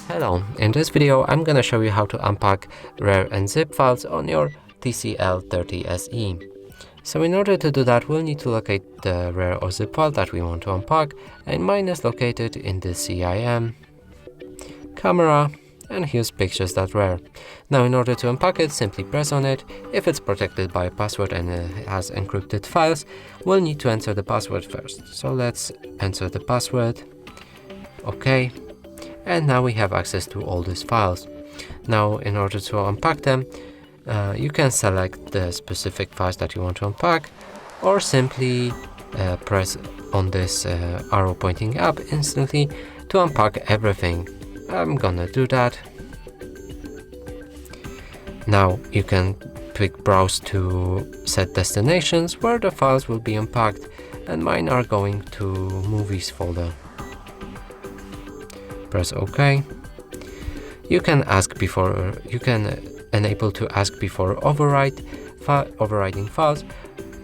Hello, in this video I'm gonna show you how to unpack Rar and Zip files on your TCL 30SE. So in order to do that, we'll need to locate the Rar or Zip file that we want to unpack, and mine is located in the CIM, camera, and here's pictures.rar. Now in order to unpack it, simply press on it. If it's protected by a password and it has encrypted files, we'll need to enter the password first. So let's enter the password. Okay. And now we have access to all these files. Now in order to unpack them, you can select the specific files that you want to unpack, or simply press on this arrow pointing up instantly to unpack everything. I'm gonna do that. Now you can click browse to set destinations where the files will be unpacked, and mine are going to movies folder. Press OK. You can enable to ask before overriding files,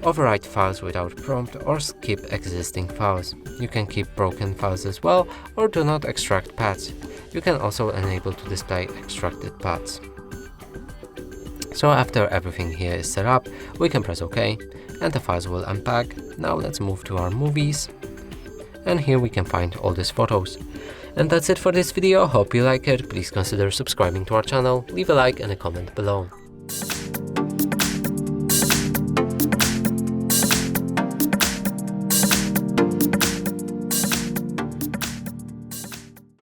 overwrite files without prompt, or skip existing files. You can keep broken files as well, or do not extract paths. You can also enable to display extracted paths. So after everything here is set up, we can press OK, and the files will unpack. Now let's move to our movies, and here we can find all these photos. And that's it for this video. Hope you like it. Please consider subscribing to our channel, leave a like and a comment below.